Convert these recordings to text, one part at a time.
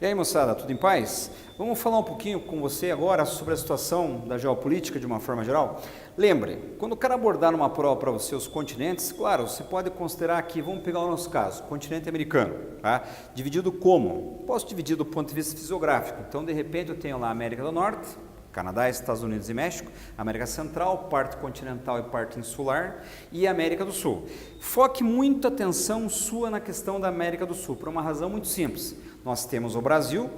E aí, moçada, tudo em paz? Vamos falar um pouquinho com você agora sobre a situação da geopolítica de uma forma geral? Lembre, quando o cara abordar numa prova para você os continentes, claro, você pode considerar aqui, vamos pegar o nosso caso, continente americano, tá? Dividido como? Posso dividir do ponto de vista fisiográfico. Então, de repente, eu tenho lá a América do Norte, Canadá, Estados Unidos e México, América Central, parte continental e parte insular, e América do Sul. Foque muita atenção sua na questão da América do Sul, por uma razão muito simples. Nós temos o Brasil,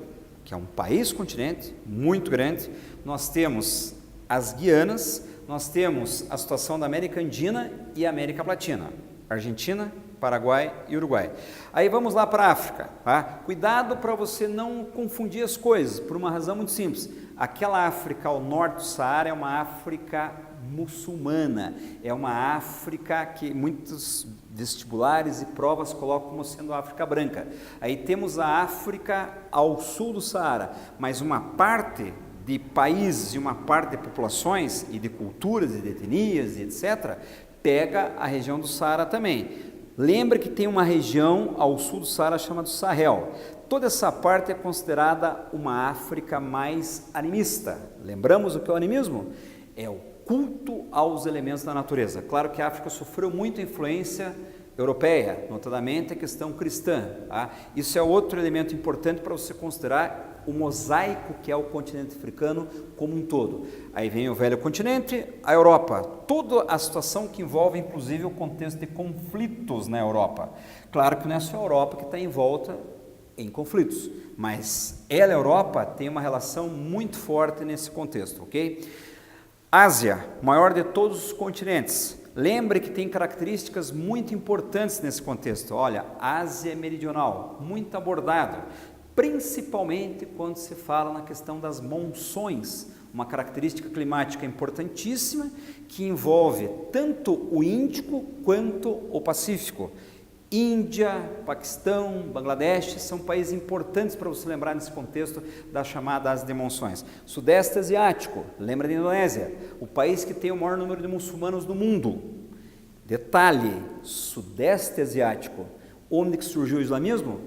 que é um país-continente muito grande, nós temos as Guianas, nós temos a situação da América Andina e América Latina, Argentina, Paraguai e Uruguai. Aí vamos lá para a África, tá? Cuidado para você não confundir as coisas, por uma razão muito simples. Aquela África ao norte do Saara é uma África muçulmana, é uma África que muitos vestibulares e provas colocam como sendo a África branca. Aí temos a África ao sul do Saara, mas uma parte de países e uma parte de populações e de culturas e de etnias e etc., pega a região do Saara também. Lembre que tem uma região ao sul do Saara chamada Sahel. Toda essa parte é considerada uma África mais animista. Lembramos o que é o animismo? É o culto aos elementos da natureza. Claro que a África sofreu muita influência europeia, notadamente a questão cristã. Tá? Isso é outro elemento importante para você considerar o mosaico que é o continente africano como um todo. Aí vem o velho continente, a Europa, toda a situação que envolve inclusive o contexto de conflitos na Europa. Claro que não é só a Europa que está em volta em conflitos, mas ela, a Europa, tem uma relação muito forte nesse contexto, ok? Ásia, maior de todos os continentes. Lembre que tem características muito importantes nesse contexto. Olha, Ásia Meridional, muito abordado, principalmente quando se fala na questão das monções, uma característica climática importantíssima que envolve tanto o Índico quanto o Pacífico. Índia, Paquistão, Bangladesh são países importantes para você lembrar nesse contexto da chamada Ásia de monções. Sudeste Asiático, lembra da Indonésia, o país que tem o maior número de muçulmanos do mundo. Detalhe, Sudeste Asiático, onde que surgiu o islamismo?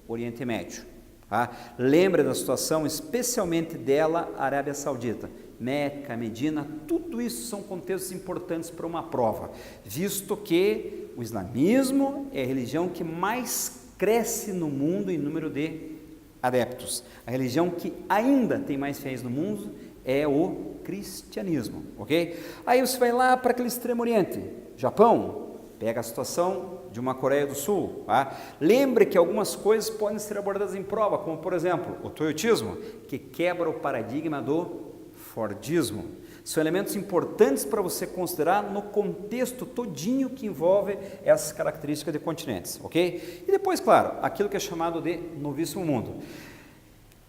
Oriente Médio. Tá? Lembra da situação, especialmente dela, Arábia Saudita. Meca, Medina, tudo isso são contextos importantes para uma prova, visto que o islamismo é a religião que mais cresce no mundo em número de adeptos. A religião que ainda tem mais fiéis no mundo é o cristianismo, ok? Aí você vai lá para aquele extremo oriente, Japão, pega a situação de uma Coreia do Sul, tá? Lembre que algumas coisas podem ser abordadas em prova, como por exemplo, o toyotismo, que quebra o paradigma do Fordismo. São elementos importantes para você considerar no contexto todinho que envolve essas características de continentes, ok? E depois, claro, aquilo que é chamado de novíssimo mundo.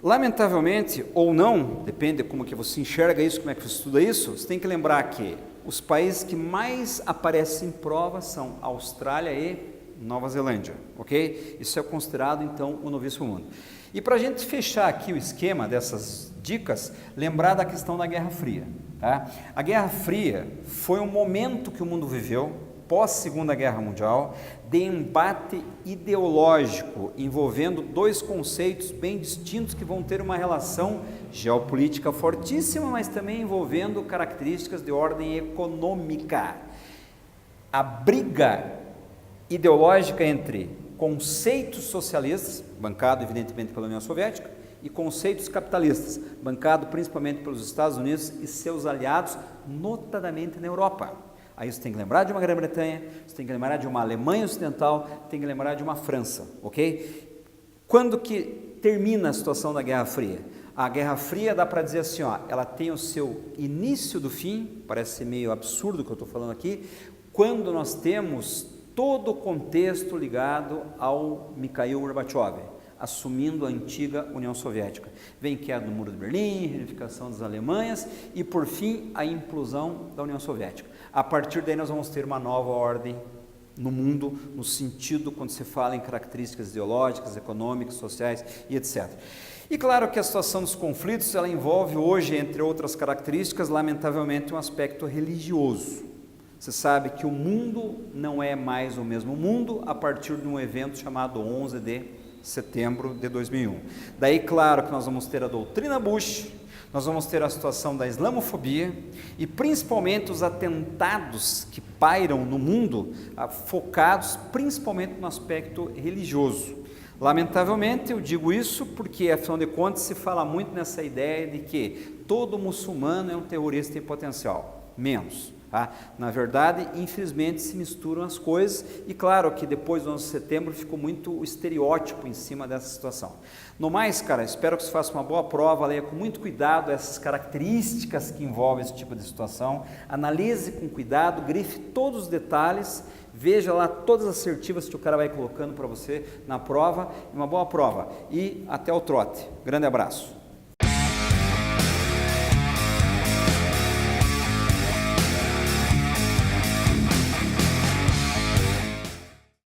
Lamentavelmente, ou não, depende de como que você enxerga isso, como é que você estuda isso, você tem que lembrar que os países que mais aparecem em prova são Austrália e Nova Zelândia, ok? Isso é considerado, então, o novíssimo mundo. E para a gente fechar aqui o esquema dessas dicas, lembrar da questão da Guerra Fria. Tá? A Guerra Fria foi um momento que o mundo viveu, pós-Segunda Guerra Mundial, de embate ideológico, envolvendo dois conceitos bem distintos que vão ter uma relação geopolítica fortíssima, mas também envolvendo características de ordem econômica. A briga ideológica entre conceitos socialistas, bancado evidentemente pela União Soviética, e conceitos capitalistas, bancado principalmente pelos Estados Unidos e seus aliados, notadamente na Europa. Aí você tem que lembrar de uma Grã-Bretanha, você tem que lembrar de uma Alemanha Ocidental, tem que lembrar de uma França, ok? Quando que termina a situação da Guerra Fria? A Guerra Fria dá para dizer assim, ó, ela tem o seu início do fim, parece ser meio absurdo o que eu estou falando aqui, quando nós temos todo o contexto ligado ao Mikhail Gorbachev, assumindo a antiga União Soviética. Vem queda do Muro de Berlim, reunificação das Alemanhas e, por fim, a implosão da União Soviética. A partir daí nós vamos ter uma nova ordem no mundo, no sentido quando se fala em características ideológicas, econômicas, sociais e etc. E claro que a situação dos conflitos, ela envolve hoje, entre outras características, lamentavelmente um aspecto religioso. Você sabe que o mundo não é mais o mesmo mundo a partir de um evento chamado 11 de setembro de 2001. Daí, claro que nós vamos ter a doutrina Bush, nós vamos ter a situação da islamofobia e principalmente os atentados que pairam no mundo, focados principalmente no aspecto religioso. Lamentavelmente eu digo isso porque, afinal de contas, se fala muito nessa ideia de que todo muçulmano é um terrorista em potencial, menos. Tá? Na verdade, infelizmente, se misturam as coisas e claro que depois do 11 de setembro ficou muito o estereótipo em cima dessa situação. No mais, cara, espero que você faça uma boa prova, leia com muito cuidado essas características que envolvem esse tipo de situação, analise com cuidado, grife todos os detalhes, veja lá todas as assertivas que o cara vai colocando para você na prova, uma boa prova e até o trote. Grande abraço.